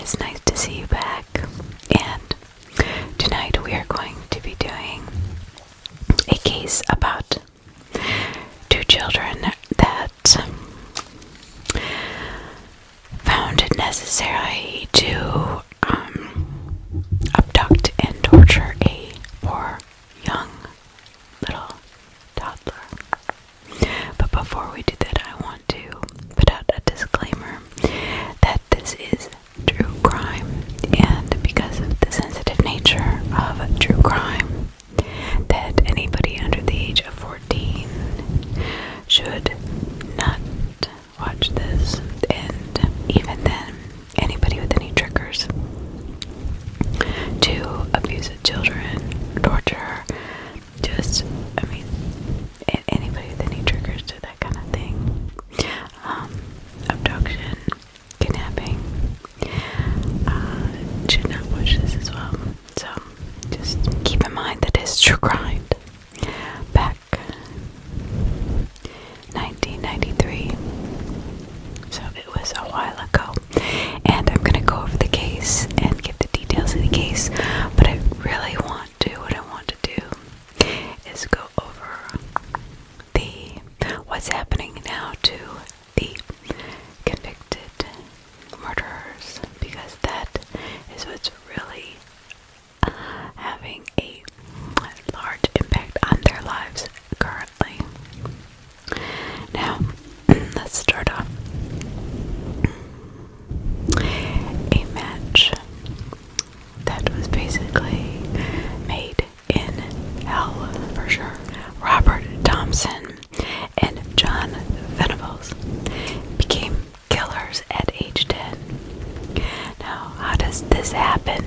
It's nice to see you back. And tonight we are going to be doing a case about two children that found it necessary to abduct and torture a poor young little toddler. But before we do that, I want to put out a disclaimer that this is true crime, and because of the sensitive nature of true crime, that anybody under the age of 14 should not watch this. And even then, anybody with any triggers to abuse of children, torture, anybody with any triggers to that kind of thing, abduction, kidnapping, should not watch this as well. So just keep in mind that it's true crime. Back 1993, so it was a while ago, and I'm gonna go over the case and give the details of the case, but what I want to do is go over what's happening now to the convicted murderers, because that is what's really having a large impact on their lives currently. Now, let's start off. A match that was basically made in hell, for sure. Robert Thompson and Jon Venables became killers at age 10. Now, how does this happen?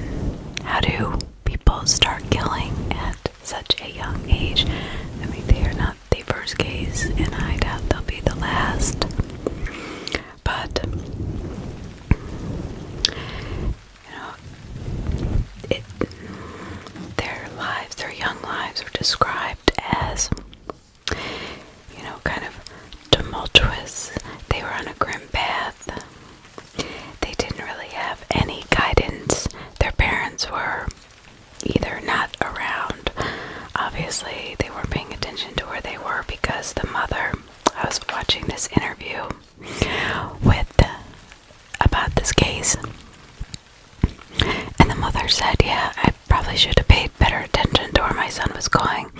How do people start killing at such a young age? I mean, they are not the first case, and I doubt they'll be the last. But, their young lives are described as, kind of tumultuous. They were on a grim path. They didn't really have any guidance. Their parents were either not around. Obviously, they weren't paying attention to where they were, because the mother, I was watching this interview about this case, and the mother said, yeah, I probably should have paid better attention to where my son was going.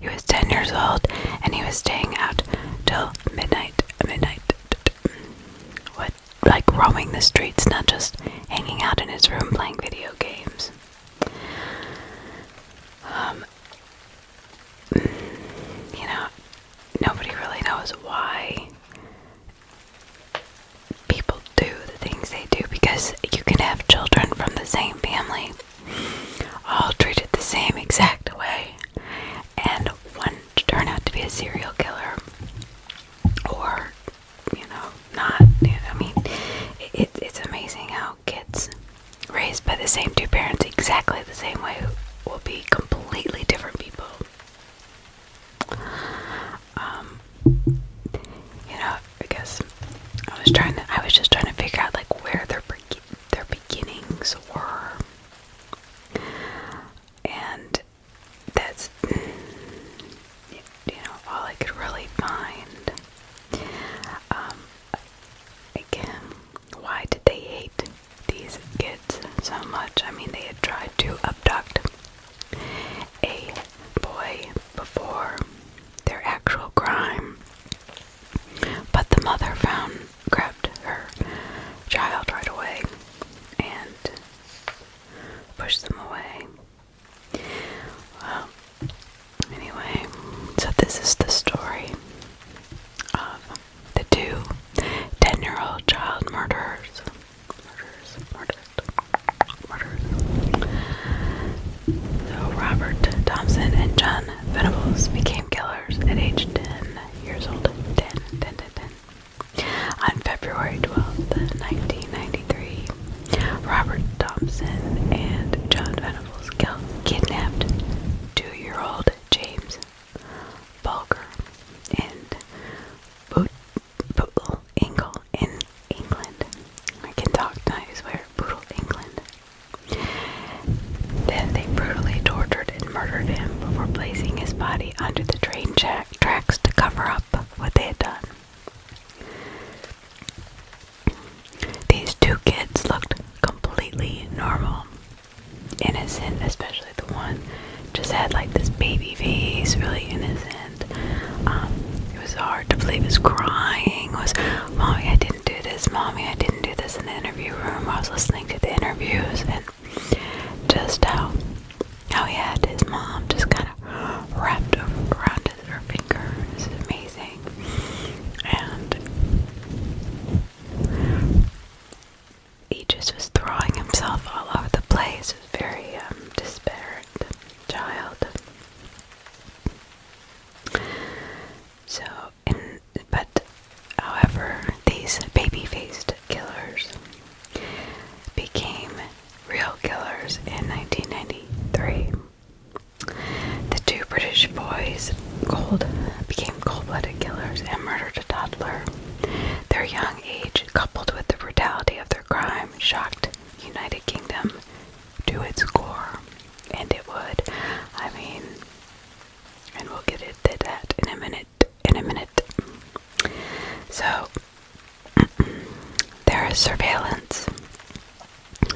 He was 10 years old, and he was staying out till midnight, roaming the streets, not just hanging out in his room playing video games. Nobody really knows why people do the things they do, because you can have children from the same family all treated the same exact way, and one turn out to be a serial killer, or not. It's amazing how kids raised by the same two parents exactly the same way will be completely different people. Because I was just trying to figure out where their beginnings were, and that's all I could really find. Again, why did they hate these kids so much? I mean, they had tried to abduct a boy before their actual crime, but the mother grabbed her child right away and pushed them away. Well, anyway, so this is the story of the two 10-year-old child murderers. room. I was listening to the interviews and just how he had his mom just kind of wrapped around her finger. This is amazing. And he just was throwing himself all over the place. It was very disparate child. So, but however, these baby-faced killers became real killers in 1993. The two British boys became cold-blooded killers and murdered a toddler. Their young age, coupled with the brutality of their crime, shocked United Kingdom to its core. And it would. I mean, and we'll get into that in a minute. So, there is surveillance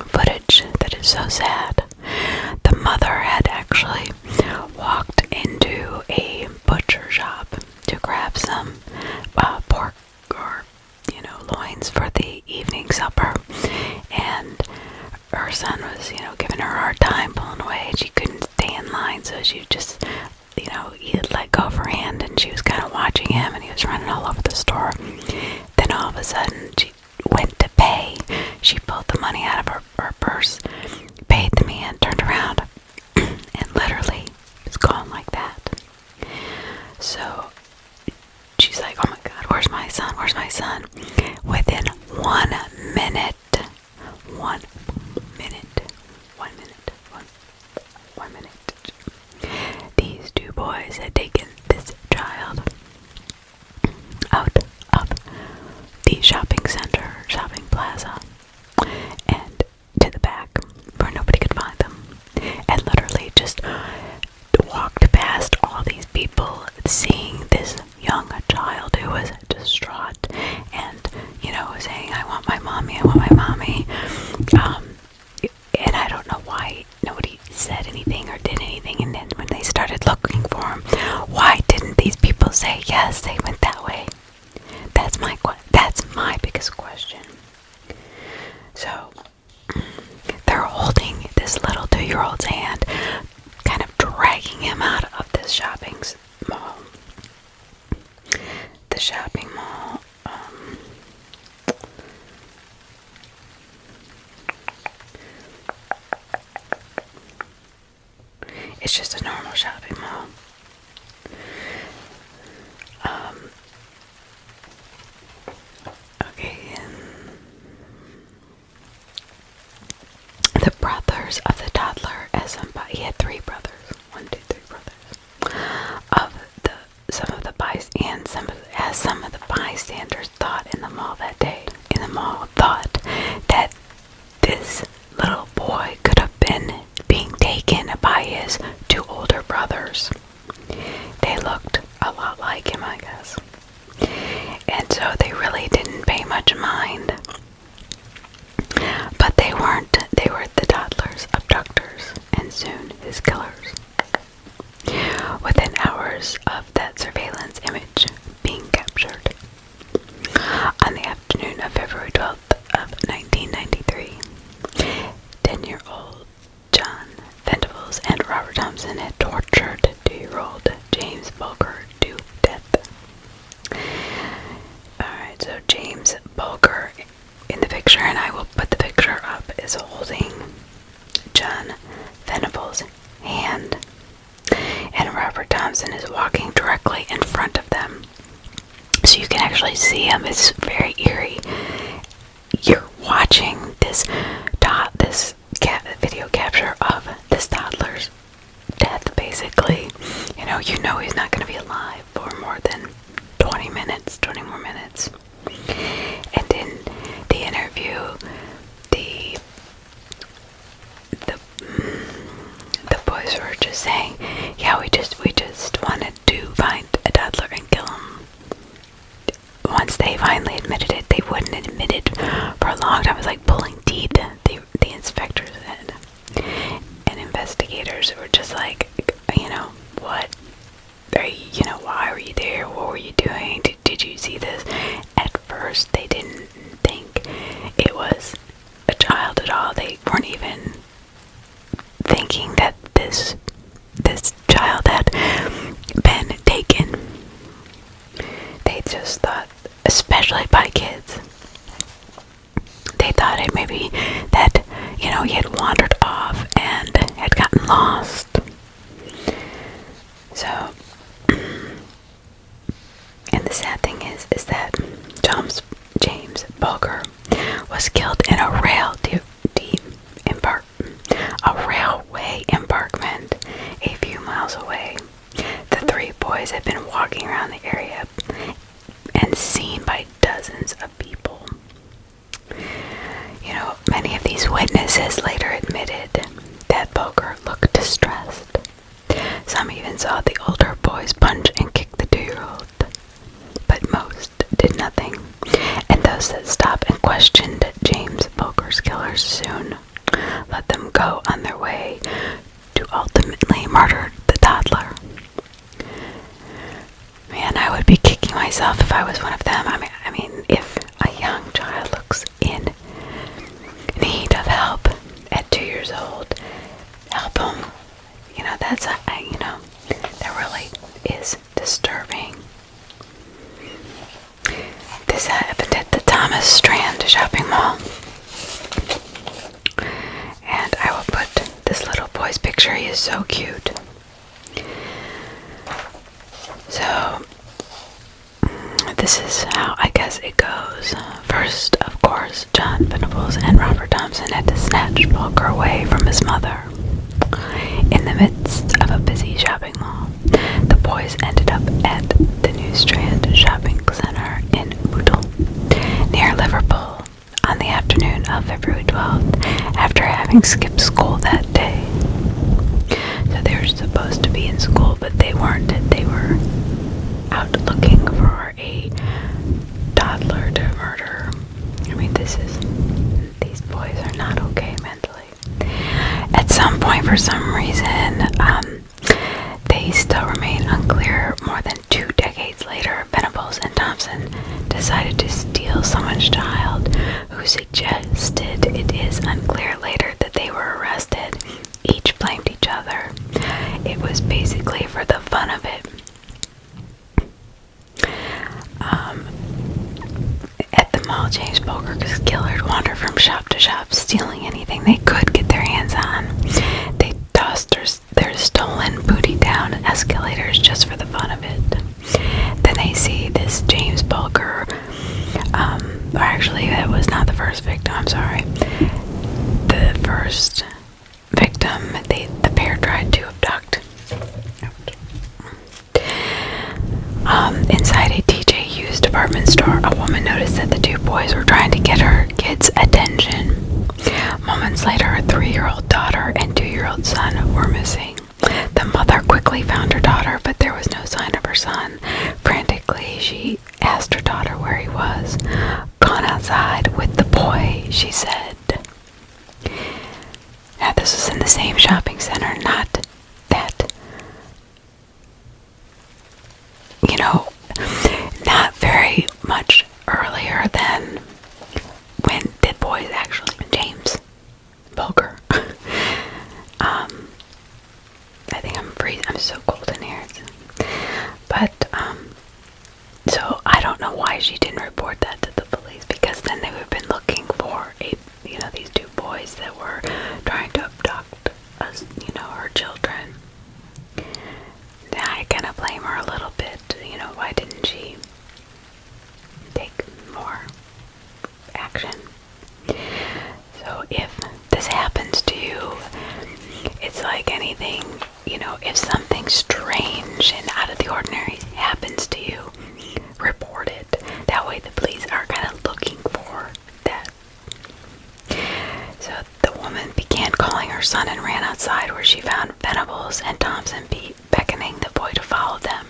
footage that is so sad. The mother had actually walked into a butcher shop to grab some pork or, loins for the evening supper, and her son was, giving her a hard time, pulling away, and she couldn't stay in line, so she just, he had let go of her hand, and she was kind of watching him, and he was running all over the store. Then all of a sudden, she went to pay. She pulled the money out of her purse, paid the man, turned around, and literally was gone like that. So she's like, oh my God, where's my son? Where's my son? Within 1 minute, these two boys had taken this child out of the shopping plaza, and to the back where nobody could find them, and literally just walked past all these people, seeing this young child who was distraught and, saying, I want my mommy. And I don't know why nobody said anything or did anything. And then when they started looking for him, why didn't these people say, yes, they went that way? That's my biggest question. So, they're holding this little 2-year-old's hand, kind of dragging him out of this shopping mall. The shopping mall, it's just a normal shopping mall. Okay, the brothers of the toddler, he had 3 brothers, 1, 2, 3 brothers, some of the bystanders thought that this little boy could have been being taken by his 2 older brothers. They looked a lot like him, I guess. And so they really didn't pay much mind. But they were the toddler's abductors, and soon his killers. Within hours of that surveillance image being captured, on the afternoon of February 12th of 1993, 10-year-old Jon Venables and Robert Thompson had tortured 2-year-old James Bulger to death. Alright, so James Bulger in the picture, and I will put the picture up, is holding Jon Venables' hand, and Robert Thompson is walking directly in front of them. So you can actually see him. It's very eerie. You're watching this video capture of this toddler's death, basically. You know he's not going to be alive for more than 20 more minutes. And in the interview, the boys were just saying, yeah, we just wanted to find a toddler and kill him. Once they finally admitted it, they wouldn't admit they weren't even thinking that this child had been taken. They just thought, especially by kids, they thought it maybe that, he had wandered off and had gotten lost. So, and the sad thing is that James Bulger was killed in a railway embankment a few miles away. The three boys had been walking around the area and seen by dozens of people. Many of these witnesses later admitted that Bulger looked distressed. Some even saw the older boys punch and kick the 2-year-old, but most did nothing, and those that stopped and questioned James Bulger's killers soon let them go on their way to ultimately murder the toddler. Man, I would be kicking myself if I was one of them. I mean, if a young child looks in need of help at 2 years old, help them. That really is disturbing. This happened at the Thomas Strand shopping mall. And I will put this little boy's picture. He is so cute. So, this is how I guess it goes. First, of course, Jon Venables and Robert Thompson had to snatch Bulger away from his mother. In the midst of a busy shopping mall, the boys ended up at the New Strand Shopping Center in Bootle, near Liverpool, on the afternoon of February 12th, after having skipped school that day. So they were supposed to be in school, but they weren't. They were out looking for a toddler to murder. I mean, these boys are not okay mentally. At some point, for some reason, they still remain unclear. More than 2 decades later, Venables and Thompson decided to steal someone's child, who suggested it is unclear later that they were arrested. Each blamed each other. It was basically for the fun of it. At the mall, James Bulger's killers wandered from shop to shop, stealing anything they could get their hands on. They tossed their stolen booty down escalators just for the fun of it. Then they see this James Bulger, or actually that was not the first victim, I'm sorry. The first victim, the pair tried to abduct. Inside a TJ Hughes department store, a woman noticed that the 2 boys were trying to get her kids' attention. Moments later, her 3-year-old daughter and 2-year-old son were missing. The mother quickly found her daughter, but there was no sign of her son. Frantically, she asked her daughter where he was. "Gone outside with the boy," she said. Now, this was in the same shopping center, not not very much earlier than when the boys actually, James Bulger. I think I'm freezing. I'm so cold in here. But, so I don't know why she didn't report that to the police, because then they would have been looking for these 2 boys that were trying to abduct us, her children. I kind of blame her a little bit. Why didn't she take more action? So if this happens to you, it's like anything, if something strange and out of the ordinary happens to you, report it. That way the police are kind of looking for that. So the woman began calling her son and ran outside, where she found Venables and Thompson beckoning the boy to follow them.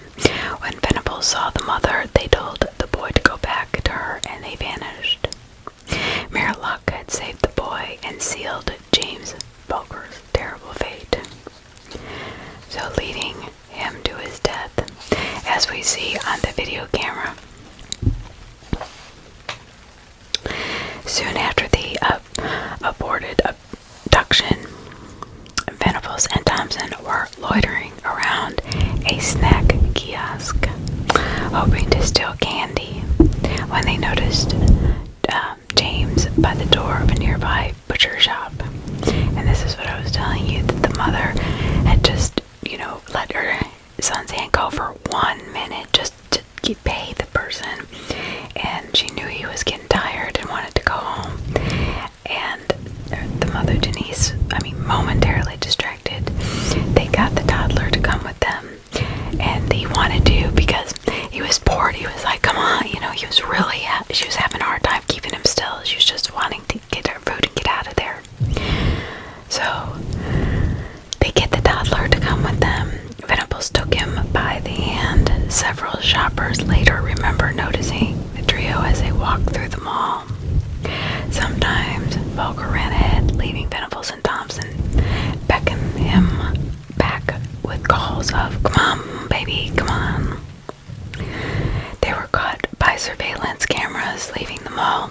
When Venables saw the mother, they told the boy to go back to her, and they vanished. Mere luck had saved the boy and sealed James Bulger's terrible fate, so leading him to his death, as we see on the video camera. Soon after the aborted butcher shop. And this is what I was telling you, that the mother had just, let her son's hand go for 1 minute just to pay the person. And she knew he was getting tired and wanted to go home. And the mother, Denise, momentarily distracted, they got the toddler to come with them. And he wanted to because he was bored. He was like, come on, he was really, she was having a hard time keeping him still. She was just wanting to get her food and get out of there. So they get the toddler to come with them. Venables took him by the hand. Several shoppers later remember noticing the trio as they walked through the mall. Sometimes Bulger ran ahead, leaving Venables and Thompson, beckoning him back with calls of, come on, baby, come on. They were caught by surveillance cameras leaving the mall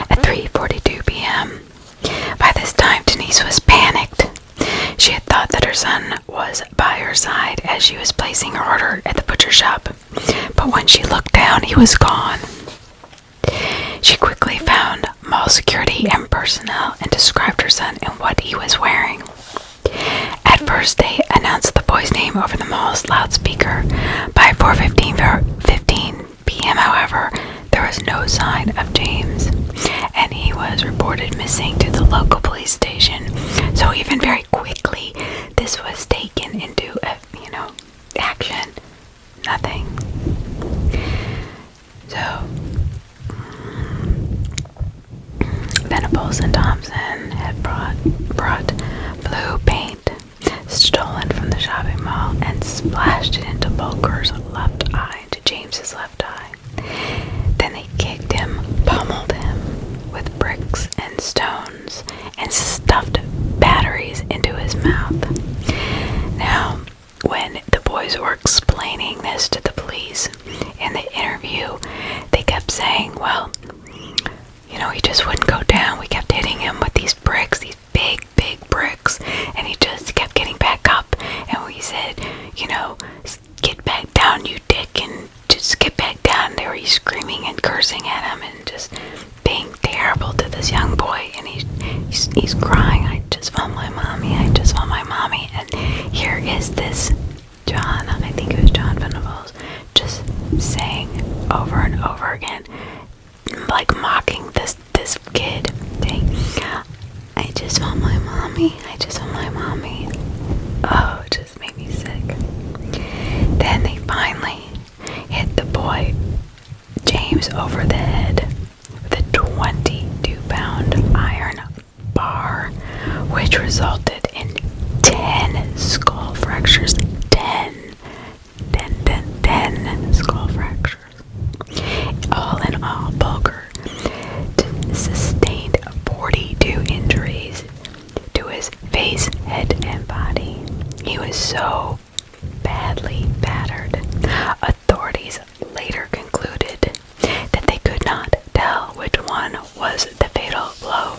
at 3:42 p.m. By this time, Denise was panicked. She had thought that her son was by her side as she was placing her order at the butcher shop, but when she looked down, he was gone. She quickly found mall security and personnel and described her son and what he was wearing. At first, they announced the boy's name over the mall's loudspeaker. By 4:15 p.m., however, there was no sign of James, and he was reported missing to the local police station. So even very quickly, this was taken into, action. Nothing. So, Venables and Thompson had brought blue paint stolen from the shopping mall and splashed it into Bulger's left eye, into James's left eye. Then they kicked him, pummeled him with bricks and stones, and stuffed batteries into his mouth. Now, when the boys were explaining this to the police in the interview, they kept saying, well, he just wouldn't go down. We kept hitting him with these bricks, these big bricks, and he just kept getting back up. And we said, get back down, you dick, and just get back down. They were screaming and cursing at him and just being terrible to this young boy. And he's crying, I just want my mommy, I just want my mommy. And here is this John, I think it was Jon Venables, just saying over and over again, like mocking this kid, saying, I just want my mommy, I just want my mommy. Oh, it just made me sick. Then they finally hit the boy, James, over the head with a 22-pound iron bar, which resulted in 10 skull fractures. 10 skull fractures. All in all, Bulger sustained 42 injuries to his face, head, and body. He was so badly battered. Authorities later concluded that they could not tell which one was the fatal blow.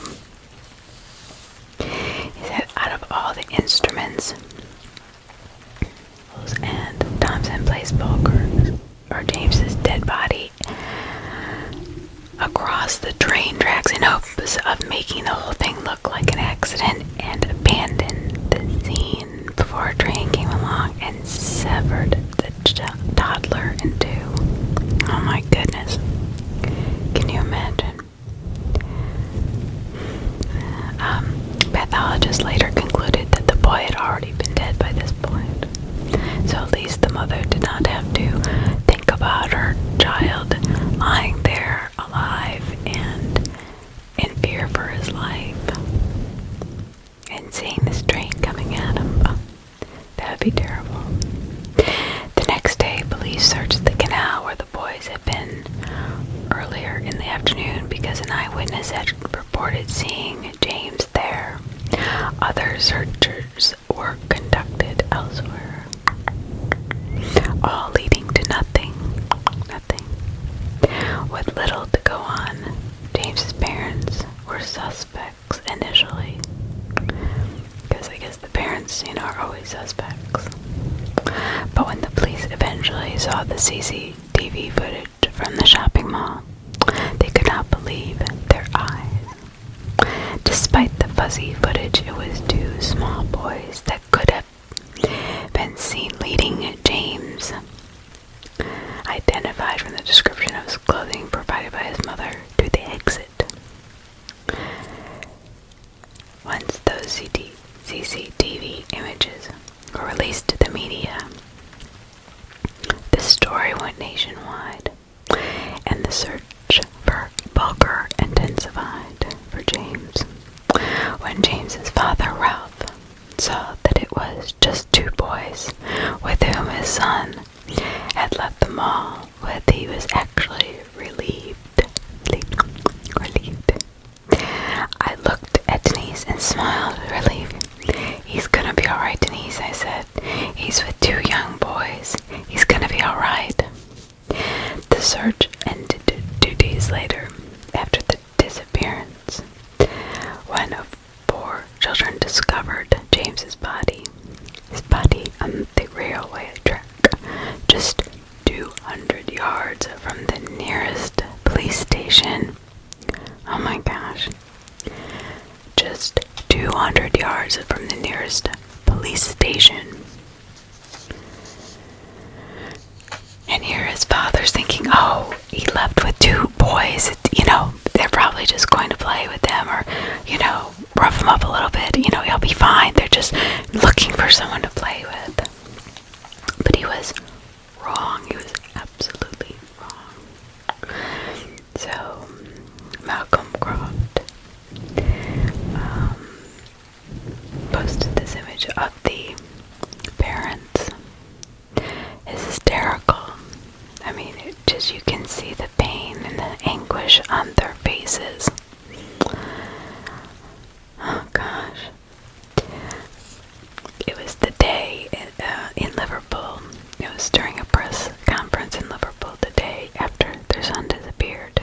He said, out of all the instruments, and Thompson placed James's dead body across the train tracks in hopes of making the whole thing look like an accident, and abandoned the scene before a train came along and severed the toddler in two. Oh my goodness. Can you imagine? Pathologists later concluded that the boy had already been dead by this point. So at least the mother did not have to think about her child lying there alive and in fear for his life. And seeing this train coming at him, that would be terrible. The next day, police searched the canal where the boys had been earlier in the afternoon because an eyewitness had reported seeing James there. Other searches were conducted elsewhere, all leading to nothing. With little to go on, James's parents were suspects initially, because I guess the parents, are always suspects. But when the police eventually saw the CCTV footage from the shopping mall, they could not believe their eyes. Despite the fuzzy footage, it was two small boys that could have been seen leading James, identified from the description of his clothing provided by his mother, to the exit. Once those CCTV images were released to the media, the story went nationwide, and the search for Bulger intensified for James. When James's father, Ralph, saw that it was just two boys with whom his son had left the mall with, he was actually relieved. I looked at Denise and smiled with relief. "He's gonna be alright, Denise," I said. "He's with two young boys. He's gonna be alright." The search ended 2 days later, after the disappearance, when 4 children discovered James's body. His body on the railway track, just 200 yards from the nearest police station. Oh my gosh. Just 200 yards from the nearest police station. And here his father's thinking, oh, he left with 2 boys. They're probably just going to play with them or, rough him up a little bit. He'll be fine. They're just looking for someone to play with. But he was wrong. He was absolutely wrong. So, Malcolm Croft posted this image of the parents. It's hysterical. I mean, you can see the pain and the anguish on their faces. Oh gosh. It was the day in Liverpool. It was during a press conference in Liverpool the day after their son disappeared.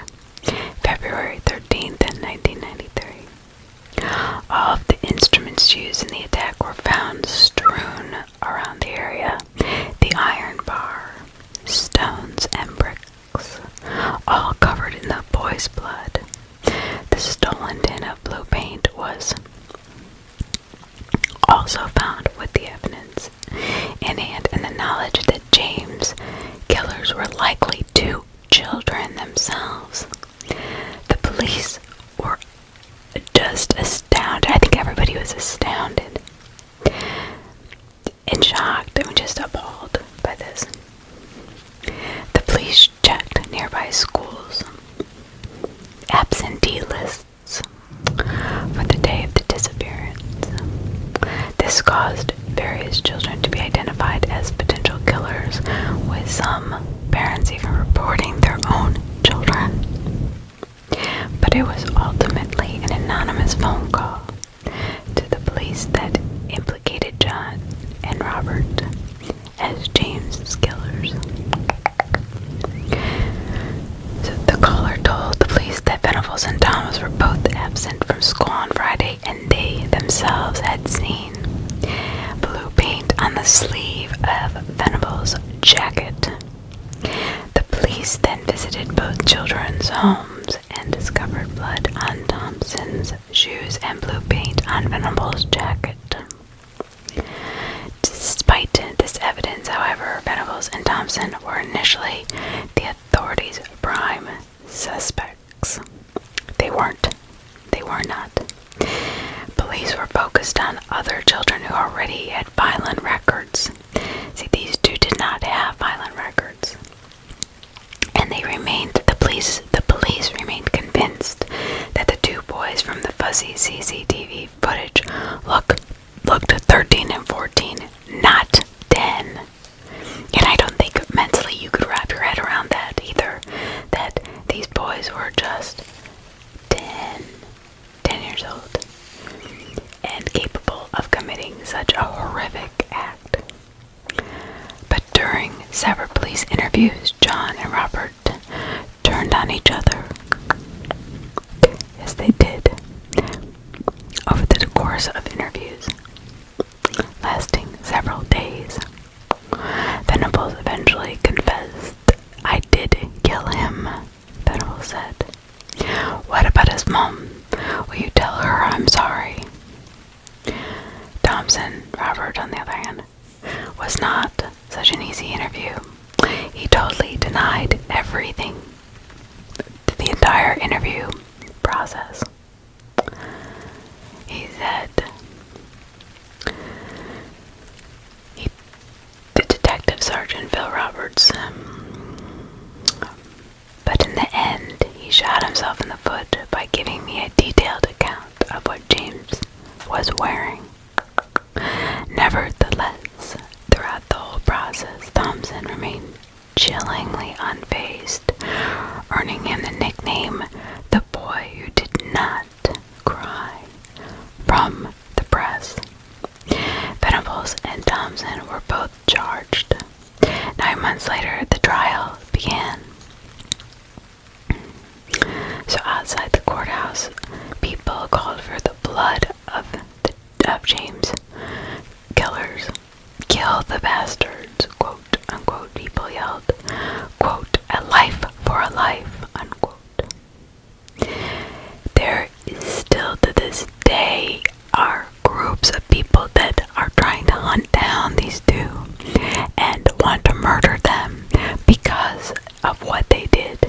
February 13th in 1993. All of the instruments used in the attack were found strewn around the area. The iron bar, stones, and bricks, all covered in the boy's blood. The stolen tin of blue paint was also found with the evidence in hand, and the knowledge that James' killers were likely 2 children themselves. The police were just astounded. I think everybody was astounded and shocked. Just appalled by this. The police checked nearby schools' absentee lists for the day of the disappearance. This caused various children to be identified as potential killers, with some parents even reporting their own children. But it was ultimately an anonymous phone call to the police that implicated John and Robert as James' killers. So the caller told the police that Venables and Thomas were both absent from school on Friday, and they themselves had seen blue paint on the sleeve of Venables' jacket. The police then visited both children's homes and discovered blood on Thompson's shoes and blue paint on Venables' jacket. Despite this evidence, however, Venables and Thompson were initially the authorities' prime suspects. They were not. Police were focused on other children who already had violent records. See, these 2 did not have violent records. And the police remained convinced that the 2 boys from the fuzzy CCTV footage looked 13 and 14, not 10. And I don't think mentally you could wrap your head around that either, that these boys were just 10 years old and capable of committing such a horrific act. But during several police interviews, John and Robert turned on each other. Yes, they did. Over the course of interviews, lasting several days, Venables eventually confessed, "I did kill him," Venables said. "What about his mom? Will you tell her I'm Thompson, Robert, on the other hand, was not such an easy interview. He totally denied everything, the entire interview process. He said the detective sergeant Phil Roberts, but in the end, he shot himself in the foot by giving me a detailed account of what James was wearing. Nevertheless, throughout the whole process, Thompson remained chillingly unfazed, earning him the nickname the boy who did not cry from the press. Venables and Thompson were both charged. 9 months later, the trial began. So outside the courthouse, people called for the blood of James. Killers, kill the bastards, quote unquote. People yelled, quote, a life for a life, unquote. There is still to this day are groups of people that are trying to hunt down these two and want to murder them because of what they did.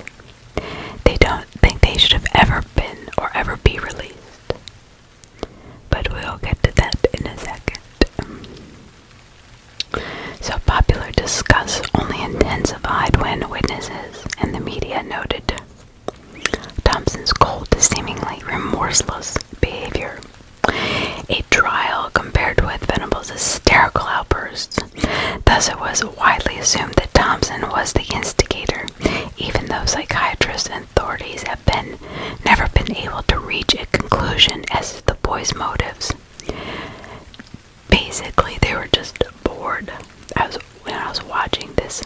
They don't think they should have ever been or ever be released. But we'll get to that in a second. So popular disgust only intensified when witnesses and the media noted Thompson's cold, seemingly remorseless behavior. A trial compared with Venables' hysterical outbursts. Thus it was widely assumed that Thompson was the instigator, even though psychiatrists and authorities have never been able to reach a conclusion as to the boy's motives. Basically, they were just bored. When I was watching this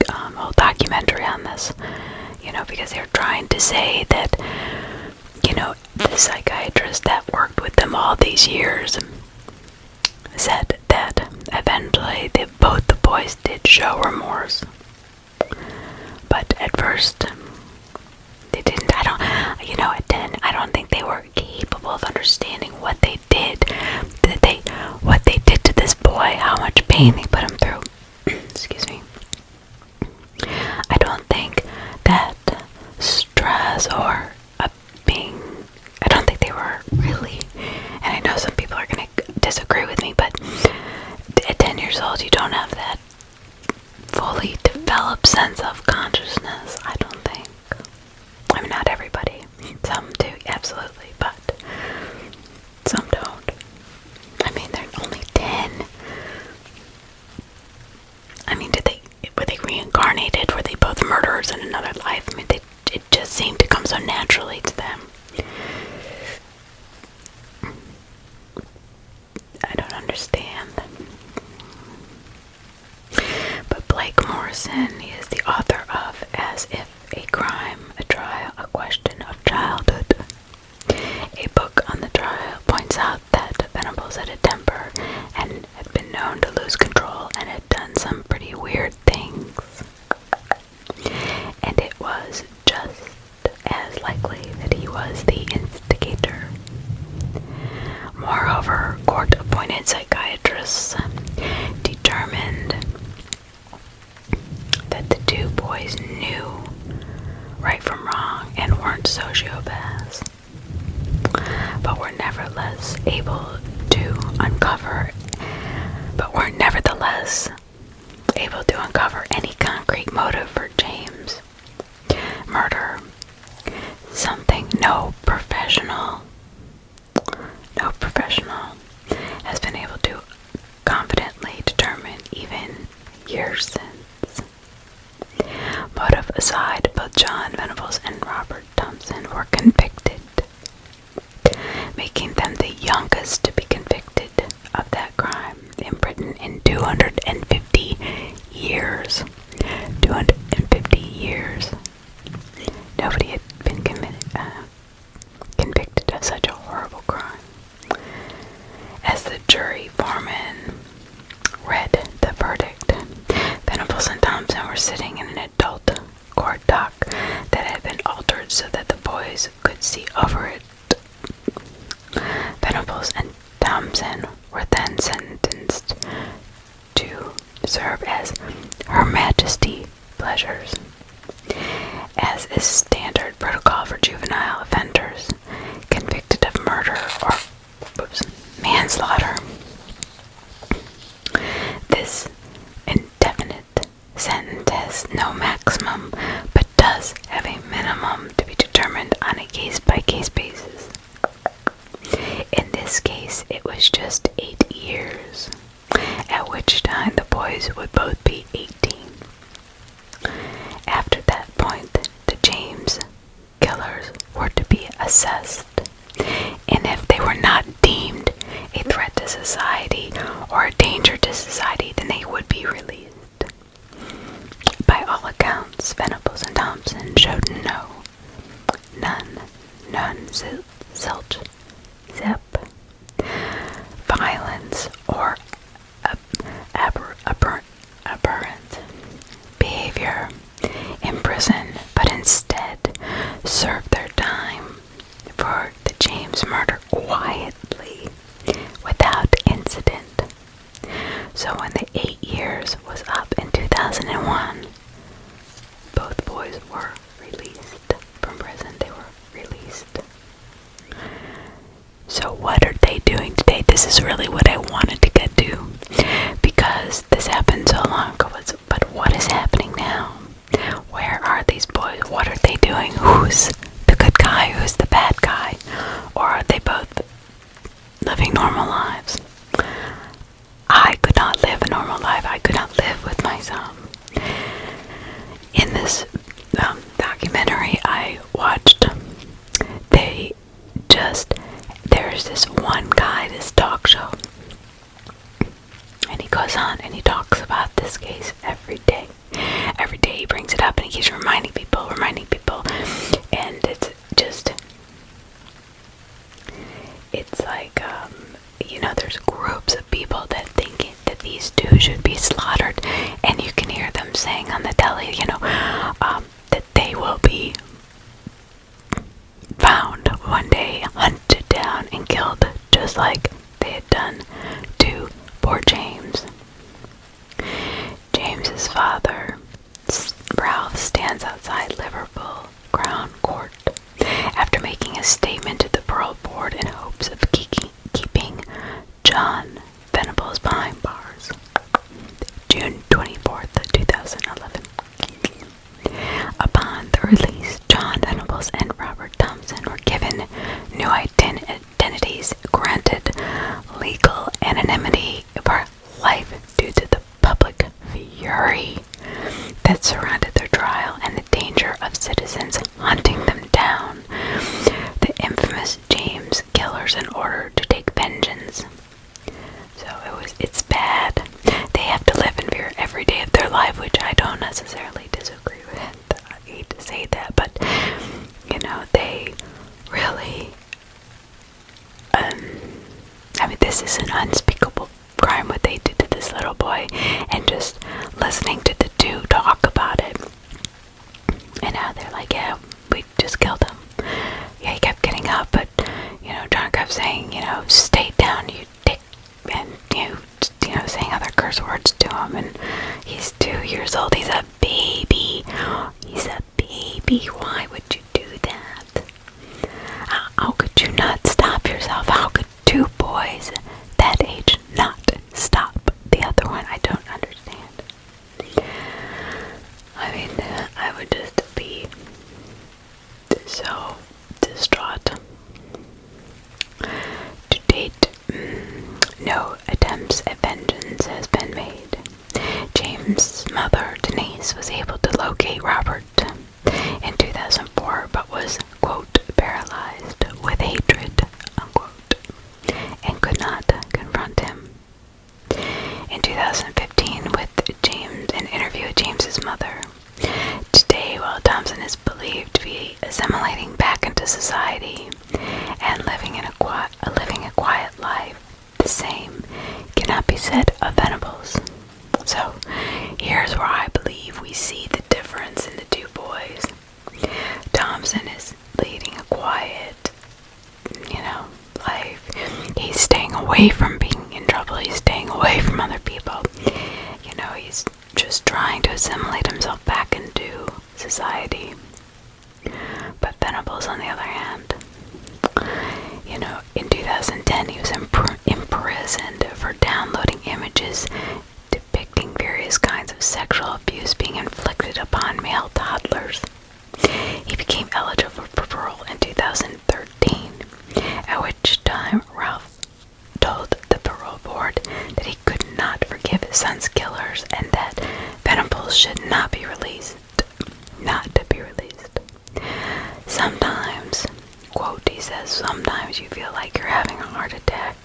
whole documentary on this, because they were trying to say that, the psychiatrist that worked with them all these years said that eventually both the boys did show remorse. But at first, they didn't. At 10, I don't think they were capable of understanding what they did. What they did to this boy, how much pain they put him through. Excuse me. I don't think that stress or I don't think they were really, and I know some people are going to disagree with me, but at 10 years old, you don't have that fully developed sense of consciousness, I don't think. I mean, not everybody. Some do, absolutely, but some don't. I mean, they're only 10. I mean, were they reincarnated? Were they both murderers in another life? I mean, it just seemed to come so naturally to them. I don't understand. But Blake Morrison, he is the author of As If a Crime, a Trial, a Question of Childhood. A book on the trial points out that Venables had a temper and had been known to lose control and had done some pretty weird things. And it was just as likely that he was the instigator. Moreover, court-appointed psychiatrists determined that the two boys knew right from wrong and weren't sociopaths, but were nevertheless able to uncover any concrete motive for James' murder. Something no professional has been able to confidently determine even years since. Motive aside, both John Venables and Robert Thompson were convicted, making them the youngest to be convicted of that crime in Britain in 250 years. 250 years. Nobody had been convicted of such a horrible crime. As the jury foreman read the verdict, Venables and Thompson were sitting in an adult court dock that had been altered so that the boys could see over it. Venables and Thompson were then sentenced to serve as Her Majesty pleasures. As is standard protocol for juvenile offenders convicted of murder or manslaughter, this indefinite sentence has no maximum, but does have a minimum to be determined on a case-by-case basis. In this case, it was just 8 years, at which time the boys would both be 18. After that point, the James killers were to be assessed, and if they were not deemed a threat to society or a danger to society, then they would be released. By all accounts, Venables and Thompson showed none, zilch, zip, violence, or aberrant behavior in prison, but instead served their time for the James murder quietly, without incident. So when the 8 years was up in 2001, both boys were released from prison. They were released. So what are they doing today? This is really what I wanted to get to, because this happened so long ago. But what is happening now? Where are these boys? What are they doing? Who's the good guy? Who's the bad guy? Or are they both living normal lives? I could not live a normal life. I could not live with my son. In this documentary I watched, there's this one guy, this talk show, and he goes on and he talks about this case every day. Every day he brings it up and he keeps reminding people, and it's like, there's groups of people that think that these two should be slaughtered, and you can hear them saying on the telly, that they will be found one day, hunted down and killed, just like they had done to poor James. James's father, Ralph, stands outside Liverpool Crown Court after making a statement to the parole board in hopes of keeping Jon Venables behind bars. June 24th, 2011. Upon the release, Jon Venables and Robert Thompson were given new identities, granted legal anonymity for life due to the public fury that surrounded their trial and the danger of citizens hunting them down. The infamous James killers, in order to take vengeance. So it's bad. They have to live in fear every day of their life, which I don't necessarily disagree with. I hate to say that, but they really, this is an unspeakable crime what they did to this little boy, and just listening to the two talk about it, and how they're like, yeah, we just killed him. Yeah, he kept getting up, but John kept saying, stay down, you dick, and saying other curse words to him, and he's 2 years old. He's a baby. Why would you do that? How could you not stop yourself? How could two boys that age not stop the other one? I don't understand. I would just be so distraught. To date, no attempts at vengeance has been made. James' mother, Denise, was able to locate Robert in 2004, but was, quote, paralyzed with hatred, unquote, and could not confront him. In 2015, with an interview with James's mother. Today, while Thompson is believed to be assimilating back into society and living a quiet life, the same cannot be said of Venables. So, here's where I believe we see the difference in the two boys. Thompson is leading a quiet, life. He's staying away from being in just trying to assimilate himself back into society. But Venables, on the other hand, in 2010 he was imprisoned for downloading images depicting various kinds of sexual abuse being inflicted upon male toddlers. He became eligible for parole in 2013, at which time Ralph told the parole board that he could not forgive his son's killers and that Venables should not be released. Not to be released. Sometimes, quote, he says, sometimes you feel like you're having a heart attack.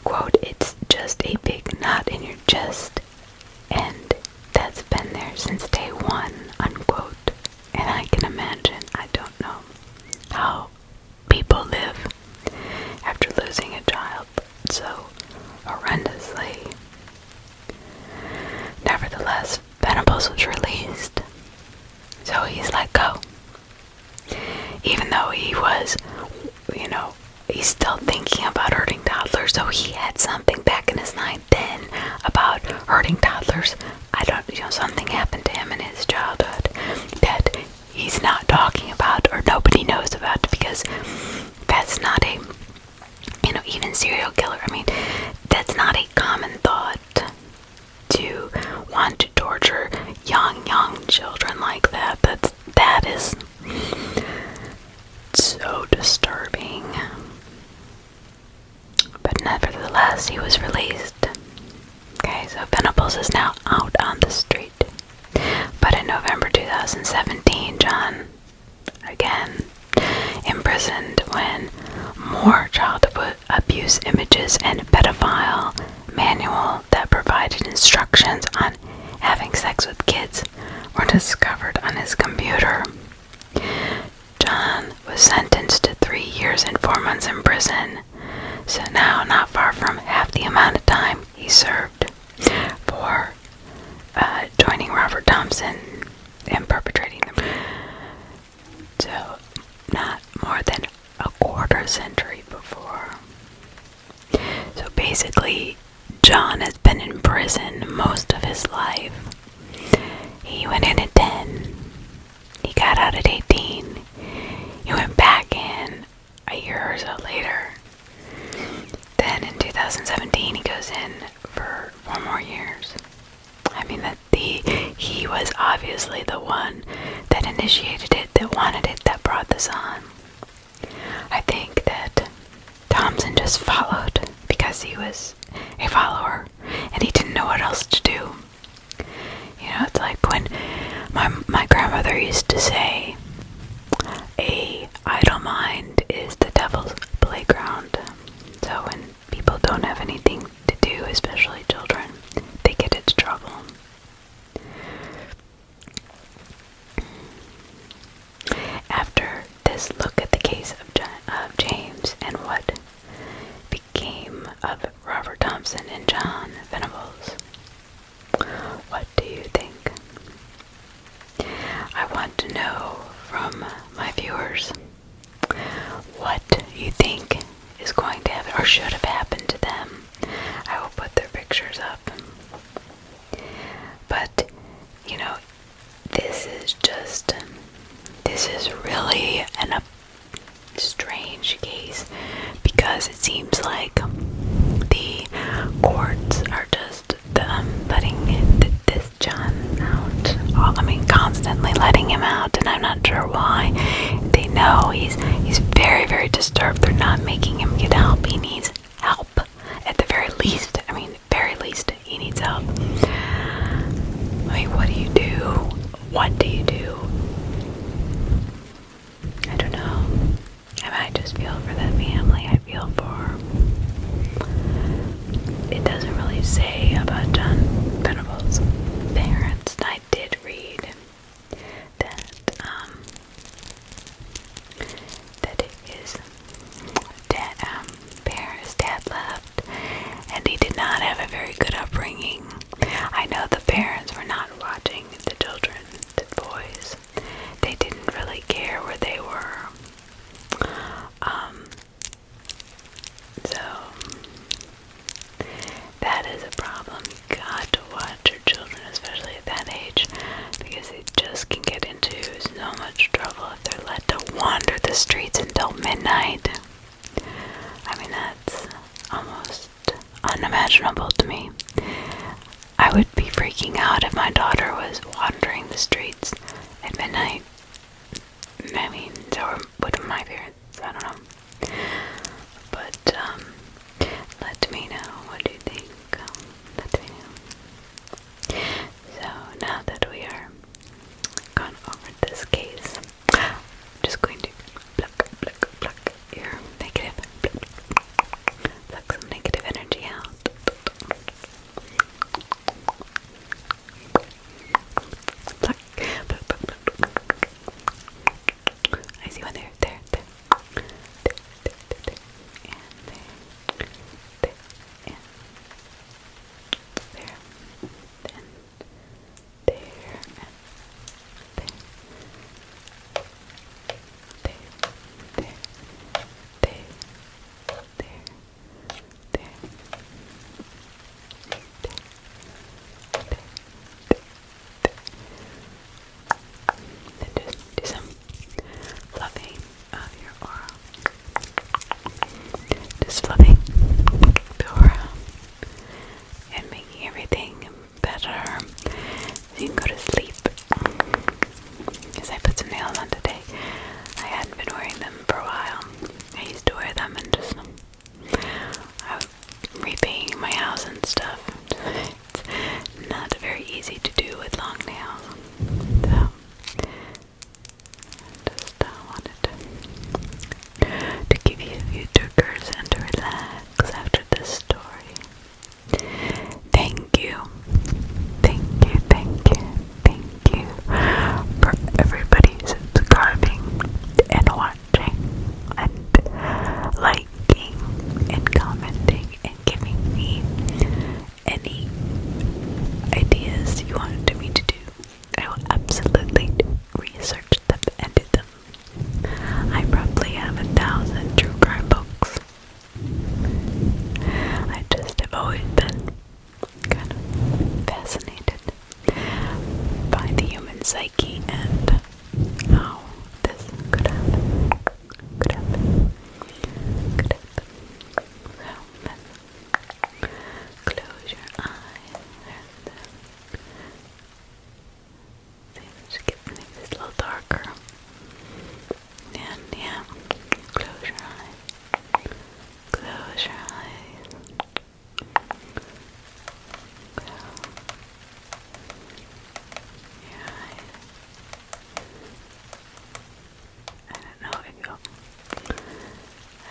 Quote, it's just a big knot in your chest, and that's been there since day one, unquote. And I can imagine, I don't know how people live after losing a child so horrendously. Nevertheless, Venables was released, so he's let go. Even though he was, he's still thinking about hurting toddlers, so he had something back in his mind then about hurting toddlers. Something happened to him in his childhood that he's not talking about or nobody knows about, because that's not a, even serial killer, that's not a common thought to want to torture young children like that. That is so disturbing. But nevertheless, he was released. Okay, so Venables is now out on the street. But in November 2017, Jon, again, imprisoned when more child abuse images and pedophile manual that provided instructions on having sex with kids were discovered on his computer. Jon was sentenced to 3 years and 4 months in prison, so now not far from half the amount of time he served for joining Robert Thompson and perpetrating them. So not more than a quarter century before. So basically, Jon has been in prison most of his life. He went in at 10. He got out at 18. He went back in a year or so later. Then in 2017, he goes in for 4 more years. He was obviously the one that initiated it, that wanted it, that brought this on. I think that Thompson just followed because he was a follower and he didn't know what else to do. It's like when my grandmother used to say, a idle mind is the devil's playground. So when people don't have anything to do, especially children, they get into trouble. After this look at the case of James and what became of Robert Thompson and Jon Venables, what do you think? I want to know from my viewers what you think is going to happen or should have happened to them. I will put their pictures up. But, this is really a strange case, because it seems like the courts are just letting this Jon out. Constantly letting him out, and I'm not sure why. They know he's very, very disturbed. They're not making him get help. He needs help at the very least. He needs help. What do you do? What do you do? I don't know. I just feel for that family. I feel for... It doesn't really say about Jon Venables' parents. I did read that his dad left, and he did not have a very good upbringing. I know the parents were not watching the children, the boys. They didn't really care where they were. So that is a problem. You midnight. I mean, that's almost unimaginable to me. I would be freaking out if my daughter was wandering the streets at midnight. I mean, so would my parents. I don't know. But, let me know. What do you think? Let me know. So, now that we are gone over this case, I'm just going to pluck your negative, pluck some negative energy out. Pluck. I see one there. Do some fluffing of your aura. Just fluffing the aura and making everything better so you can go to sleep. Because I put some nails on today. I hadn't been wearing them for a while. I used to wear them and just repainting my house and stuff. It's not very easy to do with long nails. So just wanted to give you a few triggers and to relax after this story. Thank you for everybody subscribing and watching and liking and commenting and giving me any ideas you wanted me to do. I will absolutely research them and do them. I probably have 1,000 true crime books. I just have always been kind of fascinated by the human psyche and how this could happen. So close your eyes and just get make this a little darker. And yeah, close your eyes. Close your eyes. Your eyes. I don't know if you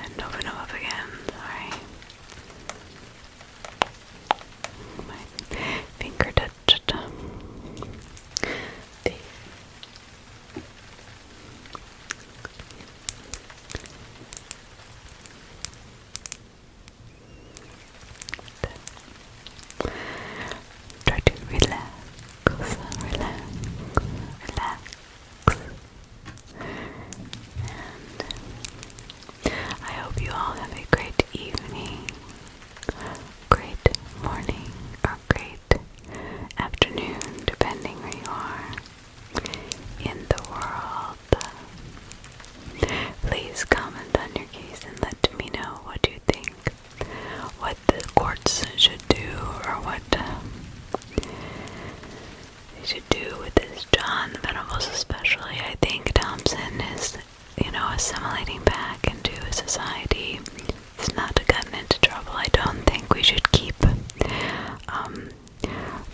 and open them up again. Sorry. My finger touched the try to relax. And I hope you all have a great evening, great morning, or great afternoon, depending where you are in the world. Please comment on your case and let me know what you think, what the courts should do, or what they should do with this Jon Venables especially. I think Thompson is, assimilating back into society. He's not gotten into trouble. I don't think we should keep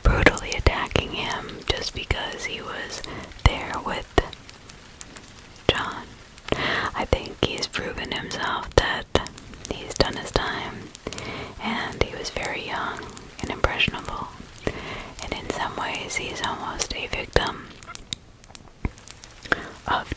brutally attacking him just because he was there with Jon. I think he's proven himself that he's done his time, and he was very young and impressionable, and in some ways he's almost a victim of